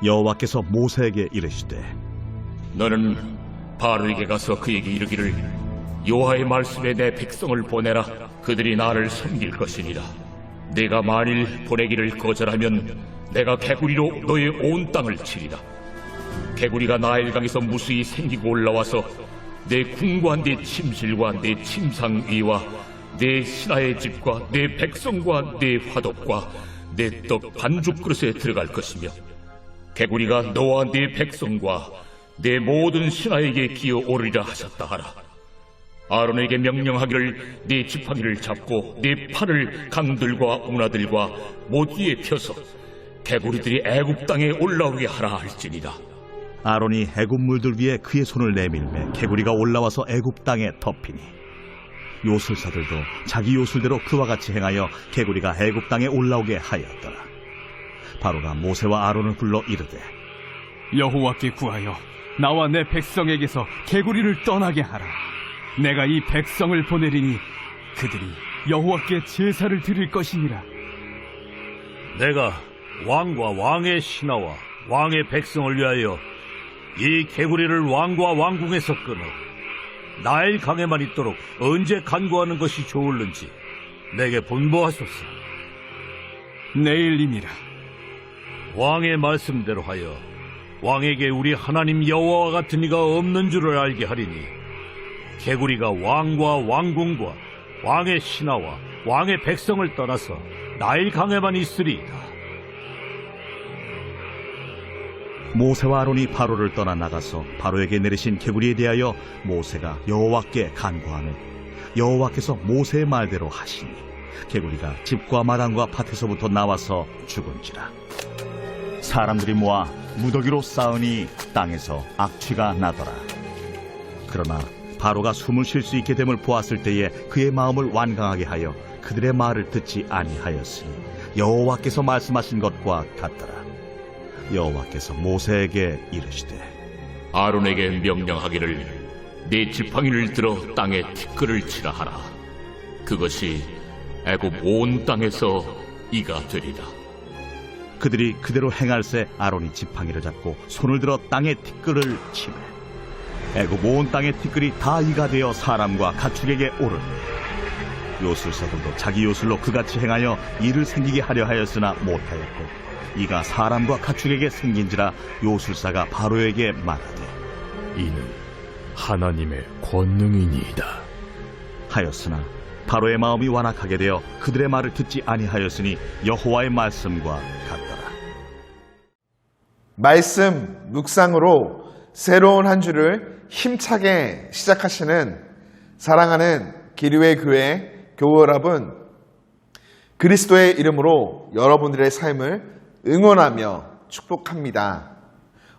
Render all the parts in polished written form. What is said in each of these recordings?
여호와께서 모세에게 이르시되 너는 바로에게 가서 그에게 이르기를 여호와의 말씀에 내 백성을 보내라. 그들이 나를 섬길 것이니라. 내가 만일 보내기를 거절하면 내가 개구리로 너의 온 땅을 치리라. 개구리가 나일강에서 무수히 생기고 올라와서 내 궁과 내 침실과 내 침상 위와 내 신하의 집과 내 백성과 내 화덕과 내 떡 반죽 그릇에 들어갈 것이며 개구리가 너와 네 백성과 내 모든 신하에게 기어오르리라 하셨다 하라. 아론에게 명령하기를 네 지팡이를 잡고 네 팔을 강들과 운하들과 모기에 펴서 개구리들이 애굽 땅에 올라오게 하라 할지니라. 아론이 애굽 물들 위에 그의 손을 내밀매 개구리가 올라와서 애굽 땅에 덮이니 요술사들도 자기 요술대로 그와 같이 행하여 개구리가 애굽 땅에 올라오게 하였더라. 바로가 모세와 아론을 불러 이르되 여호와께 구하여 나와 내 백성에게서 개구리를 떠나게 하라. 내가 이 백성을 보내리니 그들이 여호와께 제사를 드릴 것이니라. 내가 왕과 왕의 신하와 왕의 백성을 위하여 이 개구리를 왕과 왕궁에서 끊어 나일 강에만 있도록 언제 간구하는 것이 좋을는지 내게 분부하소서. 내일이니라. 왕의 말씀대로 하여 왕에게 우리 하나님 여호와와 같은 이가 없는 줄을 알게 하리니 개구리가 왕과 왕궁과 왕의 신하와 왕의 백성을 떠나서 나일 강에만 있으리이다. 모세와 아론이 바로를 떠나 나가서 바로에게 내리신 개구리에 대하여 모세가 여호와께 간구하매 여호와께서 모세의 말대로 하시니 개구리가 집과 마당과 밭에서부터 나와서 죽은지라. 사람들이 모아 무더기로 쌓으니 땅에서 악취가 나더라. 그러나 바로가 숨을 쉴 수 있게 됨을 보았을 때에 그의 마음을 완강하게 하여 그들의 말을 듣지 아니하였으니 여호와께서 말씀하신 것과 같더라. 여호와께서 모세에게 이르시되 아론에게 명령하기를 네 지팡이를 들어 땅에 티끌을 치라 하라. 그것이 애굽 온 땅에서 이가 되리라. 그들이 그대로 행할새 아론이 지팡이를 잡고 손을 들어 땅에 티끌을 치매 애굽 온 땅의 티끌이 다 이가 되어 사람과 가축에게 오르니 요술사들도 자기 요술로 그같이 행하여 이를 생기게 하려 하였으나 못하였고 이가 사람과 가축에게 생긴지라. 요술사가 바로에게 말하되 이는 하나님의 권능이니이다 하였으나 바로의 마음이 완악하게 되어 그들의 말을 듣지 아니하였으니 여호와의 말씀과 같더라. 말씀 묵상으로 새로운 한 주를 힘차게 시작하시는 사랑하는 기류의 교회 교우 여러분, 그리스도의 이름으로 여러분들의 삶을 응원하며 축복합니다.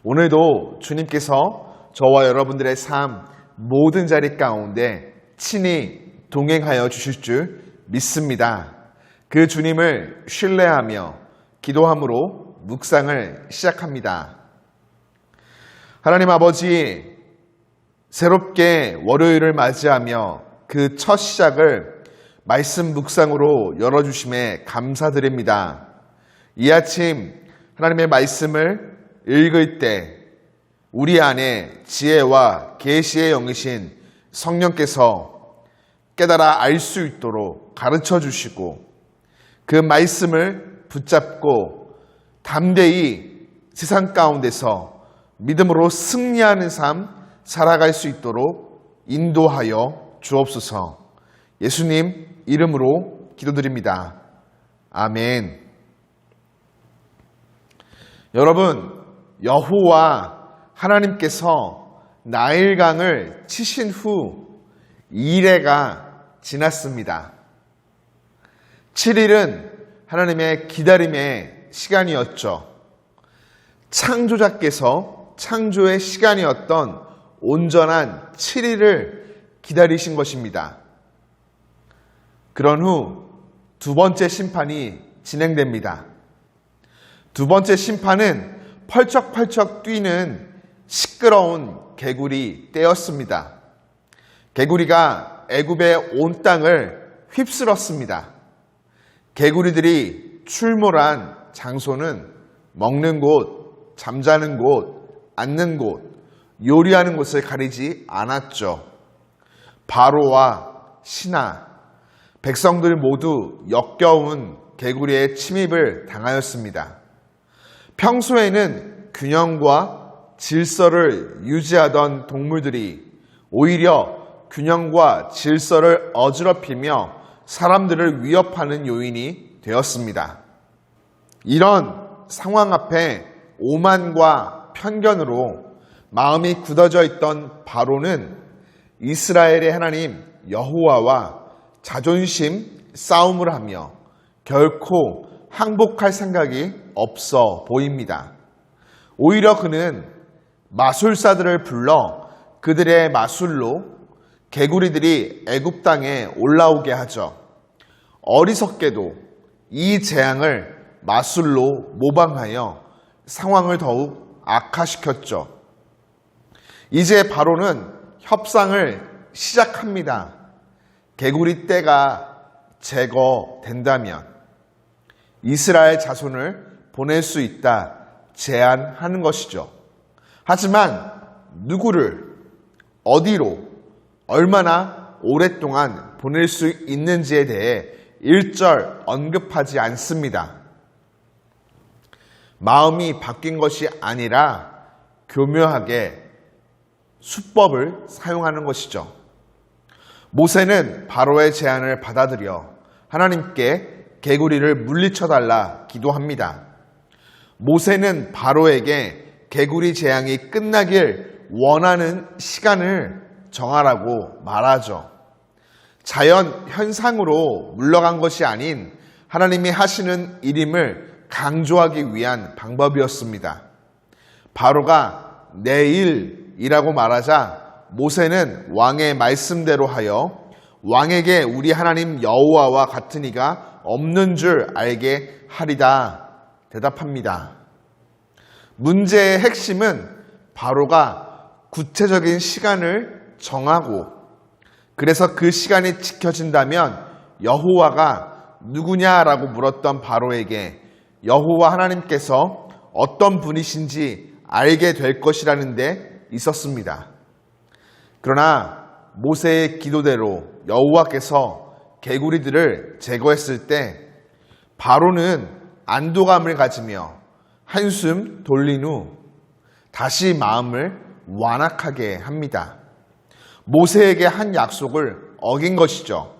오늘도 주님께서 저와 여러분들의 삶 모든 자리 가운데 친히 동행하여 주실 줄 믿습니다. 그 주님을 신뢰하며 기도함으로 묵상을 시작합니다. 하나님 아버지, 새롭게 월요일을 맞이하며 그 첫 시작을 말씀 묵상으로 열어주심에 감사드립니다. 이 아침 하나님의 말씀을 읽을 때 우리 안에 지혜와 계시의 영이신 성령께서 깨달아 알 수 있도록 가르쳐 주시고 그 말씀을 붙잡고 담대히 세상 가운데서 믿음으로 승리하는 삶 살아갈 수 있도록 인도하여 주옵소서. 예수님 이름으로 기도드립니다. 아멘. 여러분, 여호와 하나님께서 나일강을 치신 후 2일가 지났습니다. 7일은 하나님의 기다림의 시간이었죠. 창조자께서 창조의 시간이었던 온전한 7일을 기다리신 것입니다. 그런 후 두 번째 심판이 진행됩니다. 두 번째 심판은 펄쩍펄쩍 뛰는 시끄러운 개구리 떼였습니다. 개구리가 애굽의 온 땅을 휩쓸었습니다. 개구리들이 출몰한 장소는 먹는 곳 잠자는 곳, 앉는 곳, 요리하는 곳을 가리지 않았죠. 바로와 신하, 백성들 모두 역겨운 개구리의 침입을 당하였습니다. 평소에는 균형과 질서를 유지하던 동물들이 오히려 균형과 질서를 어지럽히며 사람들을 위협하는 요인이 되었습니다. 이런 상황 앞에 오만과 편견으로 마음이 굳어져 있던 바로는 이스라엘의 하나님 여호와와 자존심 싸움을 하며 결코 항복할 생각이 없어 보입니다. 오히려 그는 마술사들을 불러 그들의 마술로 개구리들이 애굽 땅에 올라오게 하죠. 어리석게도 이 재앙을 마술로 모방하여 상황을 더욱 악화시켰죠. 이제 바로는 협상을 시작합니다. 개구리 떼가 제거된다면 이스라엘 자손을 보낼 수 있다 제안하는 것이죠. 하지만 누구를 어디로 얼마나 오랫동안 보낼 수 있는지에 대해 일절 언급하지 않습니다. 마음이 바뀐 것이 아니라 교묘하게 수법을 사용하는 것이죠. 모세는 바로의 제안을 받아들여 하나님께 개구리를 물리쳐달라 기도합니다. 모세는 바로에게 개구리 재앙이 끝나길 원하는 시간을 정하라고 말하죠. 자연 현상으로 물러간 것이 아닌 하나님이 하시는 일임을 강조하기 위한 방법이었습니다. 바로가 내일이라고 말하자 모세는 왕의 말씀대로 하여 왕에게 우리 하나님 여호와와 같은 이가 없는 줄 알게 하리다 대답합니다. 문제의 핵심은 바로가 구체적인 시간을 정하고 그래서 그 시간이 지켜진다면 여호와가 누구냐라고 물었던 바로에게 여호와 하나님께서 어떤 분이신지 알게 될 것이라는 데 있었습니다. 그러나 모세의 기도대로 여호와께서 개구리들을 제거했을 때 바로는 안도감을 가지며 한숨 돌린 후 다시 마음을 완악하게 합니다. 모세에게 한 약속을 어긴 것이죠.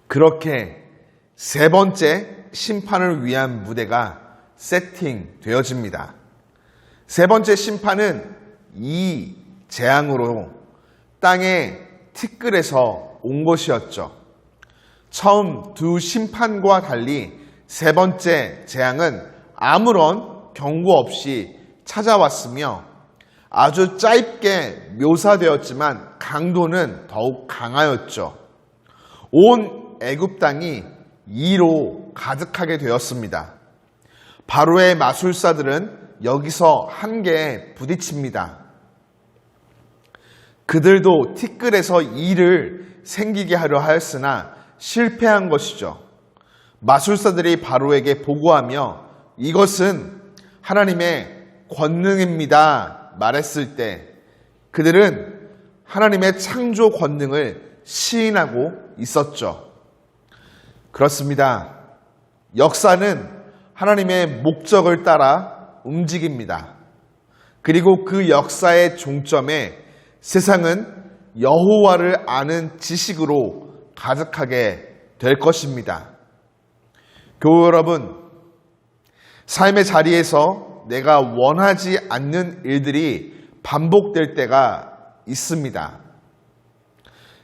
그렇게 세 번째 심판을 위한 무대가 세팅되어집니다. 세 번째 심판은 이 재앙으로 땅의 티끌에서 온 것이었죠. 처음 두 심판과 달리 세 번째 재앙은 아무런 경고 없이 찾아왔으며 아주 짧게 묘사되었지만 강도는 더욱 강하였죠. 온 애굽 땅이 이로 가득하게 되었습니다. 바로의 마술사들은 여기서 한계에 부딪힙니다. 그들도 티끌에서 이를 생기게 하려 하였으나 실패한 것이죠. 마술사들이 바로에게 보고하며 이것은 하나님의 권능입니다 말했을 때 그들은 하나님의 창조 권능을 시인하고 있었죠. 그렇습니다. 역사는 하나님의 목적을 따라 움직입니다. 그리고 그 역사의 종점에 세상은 여호와를 아는 지식으로 가득하게 될 것입니다. 교우 여러분, 삶의 자리에서 내가 원하지 않는 일들이 반복될 때가 있습니다.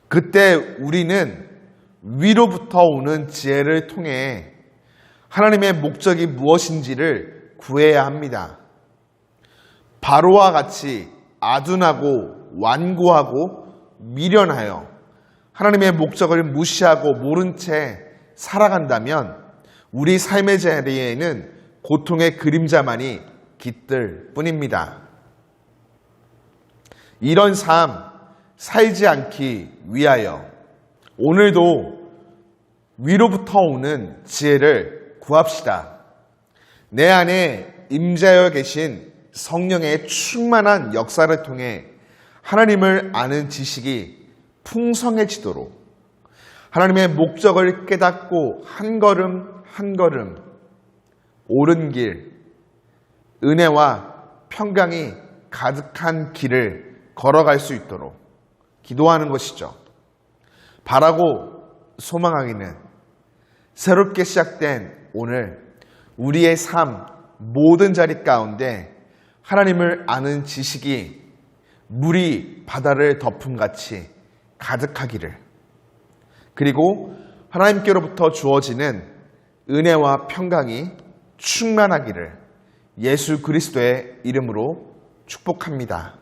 그때 우리는 위로부터 오는 지혜를 통해 하나님의 목적이 무엇인지를 구해야 합니다. 바로와 같이 아둔하고 완고하고 미련하여 하나님의 목적을 무시하고 모른 채 살아간다면 우리 삶의 자리에는 고통의 그림자만이 깃들 뿐입니다. 이런 삶 살지 않기 위하여 오늘도 위로부터 오는 지혜를 구합시다. 내 안에 임재하여 계신 성령의 충만한 역사를 통해 하나님을 아는 지식이 풍성해지도록 하나님의 목적을 깨닫고 한 걸음 한 걸음 옳은 길, 은혜와 평강이 가득한 길을 걸어갈 수 있도록 기도하는 것이죠. 바라고 소망하기는 새롭게 시작된 오늘 우리의 삶 모든 자리 가운데 하나님을 아는 지식이 물이 바다를 덮음같이 가득하기를, 그리고 하나님께로부터 주어지는 은혜와 평강이 충만하기를 예수 그리스도의 이름으로 축복합니다.